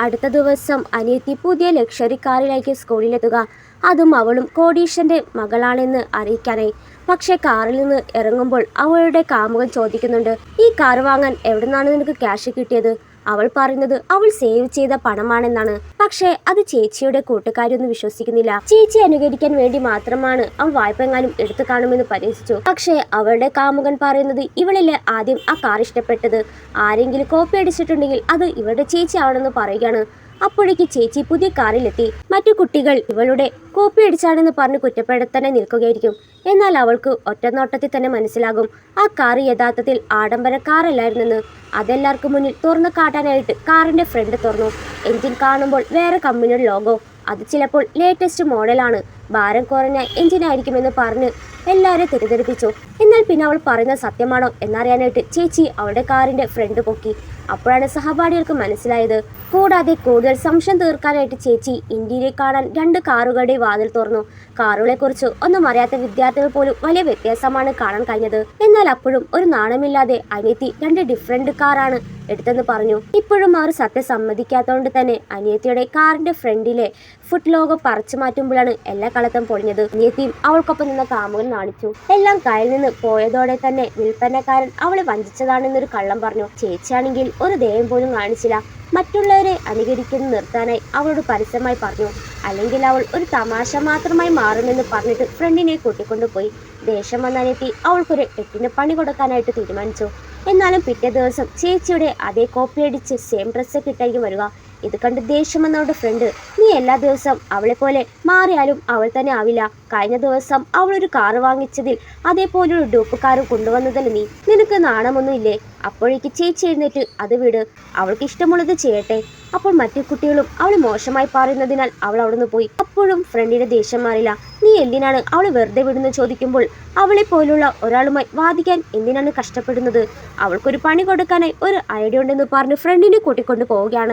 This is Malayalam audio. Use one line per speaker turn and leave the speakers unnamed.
അടുത്ത ദിവസം അനിയത്തി പുതിയ ലക്ഷറി കാറിലേക്ക് സ്കൂളിലെത്തുക. അതും അവളും കോടീശ്വരന്റെ മകളാണെന്ന് അറിയിക്കാനായി. പക്ഷെ കാറിൽ നിന്ന് ഇറങ്ങുമ്പോൾ അവളുടെ കാമുകൻ ചോദിക്കുന്നുണ്ട്, ഈ കാർ വാങ്ങാൻ എവിടുന്നാണ് നിനക്ക് ക്യാഷ് കിട്ടിയത്? അവൾ പറയുന്നത് അവൾ സേവ് ചെയ്ത പണമാണെന്നാണ്. പക്ഷെ അത് ചേച്ചിയുടെ കൂട്ടുകാരൊന്നും വിശ്വസിക്കുന്നില്ല. ചേച്ചി അനുകരിക്കാൻ വേണ്ടി മാത്രമാണ് അവൾ വായ്പെങ്ങാനും എടുത്തു കാണുമെന്ന് പരിഹസിച്ചു. പക്ഷെ അവളുടെ കാമുകൻ പറയുന്നത് ഇവളല്ലേ ആദ്യം ആ കാർ ഇഷ്ടപ്പെട്ടത്, ആരെങ്കിലും കോപ്പി അടിച്ചിട്ടുണ്ടെങ്കിൽ അത് ഇവളുടെ ചേച്ചി ആണെന്ന് പറയുകയാണ്. അപ്പോഴേക്ക് ചേച്ചി പുതിയ കാറിലെത്തി. മറ്റു കുട്ടികൾ ഇവളുടെ കോപ്പി അടിച്ചാണെന്ന് പറഞ്ഞ് കുറ്റപ്പെടുത്താൻ നിൽക്കുകയായിരിക്കും. എന്നാൽ അവൾക്ക് ഒറ്റനോട്ടത്തിൽ തന്നെ മനസ്സിലാകും ആ കാർ യഥാർത്ഥത്തിൽ ആഡംബര കാറല്ലായിരുന്നെന്ന്. അതെല്ലാവർക്കും മുന്നിൽ തുറന്നു കാട്ടാനായിട്ട് കാറിന്റെ ഫ്രണ്ട് തുറന്നു. എഞ്ചിൻ കാണുമ്പോൾ വേറെ കമ്പനിയുടെ ലോഗോ. അത് ചിലപ്പോൾ ലേറ്റസ്റ്റ് മോഡലാണ്, ഭാരം കുറഞ്ഞ എഞ്ചിനായിരിക്കുമെന്ന് പറഞ്ഞ് എല്ലാവരെയും തെറ്റിദ്ധരിപ്പിച്ചു. എന്നാൽ പിന്നെ അവൾ പറയുന്നത് സത്യമാണോ എന്നറിയാനായിട്ട് ചേച്ചി അവളുടെ കാറിന്റെ ഫ്രണ്ട് പൊക്കി. അപ്പോഴാണ് സഹപാഠികൾക്ക് മനസ്സിലായത്. കൂടാതെ കൂടുതൽ സംശയം തീർക്കാനായിട്ട് ചേച്ചി ഇന്ത്യയിലെ കാണാൻ 2 കാറുകളുടെ വാതിൽ തുറന്നു. കാറുകളെ കുറിച്ച് ഒന്നും അറിയാത്ത വിദ്യാർത്ഥികൾ പോലും വലിയ വ്യത്യാസമാണ് കാണാൻ കഴിഞ്ഞത്. എന്നാൽ അപ്പോഴും ഒരു നാണമില്ലാതെ അനിയത്തി 2 ഡിഫറെന്റ് കാറാണ് എടുത്തെന്ന് പറഞ്ഞു. ഇപ്പോഴും അവർ സത്യം സമ്മതിക്കാത്തതുകൊണ്ട് തന്നെ അനിയത്തിയുടെ കാറിന്റെ ഫ്രണ്ടിലെ ഫുട് ലോഗോ പറിച്ചു മാറ്റുമ്പോഴാണ് എല്ലാ കളത്തും പൊളിഞ്ഞത്. അനിയത്തിയും അവൾക്കൊപ്പം നിന്ന കാമുകൻ നാണിച്ചു. എല്ലാം കയ്യിൽ നിന്ന് പോയതോടെ തന്നെ വിൽപ്പനക്കാരൻ അവളെ വഞ്ചിച്ചതാണെന്നൊരു കള്ളം പറഞ്ഞു. ചേച്ചിയാണെങ്കിൽ ഒരു ദയം പോലും കാണിച്ചില്ല. മറ്റുള്ളവരെ അനുകരിക്കുന്നത് നിർത്താനായി അവളോട് പരസ്യമായി പറഞ്ഞു. അല്ലെങ്കിൽ അവൾ ഒരു തമാശ മാത്രമായി മാറുമെന്ന് പറഞ്ഞിട്ട് ഫ്രണ്ടിനെ കൂട്ടിക്കൊണ്ടുപോയി. ദേഷ്യം വന്ന അനിയത്തി അവൾക്കൊരു 8ന് പണി കൊടുക്കാനായിട്ട് തീരുമാനിച്ചു. എന്നാലും പിറ്റേ ദിവസം ചേച്ചിയുടെ അതേ കോപ്പി അടിച്ച് സെയിം ഡ്രസ്സ് കിട്ടായിരിക്കും വരിക. ഇത് കണ്ട് ദേഷ്യം വന്നവളുടെ ഫ്രണ്ട്, നീ എല്ലാ ദിവസം അവളെ പോലെ മാറിയാലും അവൾ തന്നെ ആവില്ല. കഴിഞ്ഞ ദിവസം അവളൊരു കാറ് വാങ്ങിച്ചതിൽ അതേപോലൊരു ഡൂപ്പ് കാറ് കൊണ്ടുവന്നതല്ല നീ, നിനക്ക് നാണമൊന്നും ഇല്ലേ? അപ്പോഴേക്ക് ചേച്ചി എഴുന്നേറ്റ് അത് വിട്, അവൾക്ക് ഇഷ്ടമുള്ളത് ചെയ്യട്ടെ. അപ്പോൾ മറ്റു കുട്ടികളും അവൾ മോശമായി പറയുന്നതിനാൽ അവൾ അവിടുന്ന് പോയി. അപ്പോഴും ഫ്രണ്ടിന്റെ ദേഷ്യം മാറില്ല. നീ എന്തിനാണ് അവളെ വെറുതെ വിടുന്നു ചോദിക്കുമ്പോൾ അവളെ പോലുള്ള ഒരാളുമായി വാദിക്കാൻ എന്തിനാണ് കഷ്ടപ്പെടുന്നത്? അവൾക്കൊരു പണി കൊടുക്കാനായി ഒരു ഐഡിയ ഉണ്ടെന്ന് പറഞ്ഞ് ഫ്രണ്ടിനെ കൂട്ടിക്കൊണ്ടു പോവുകയാണ്.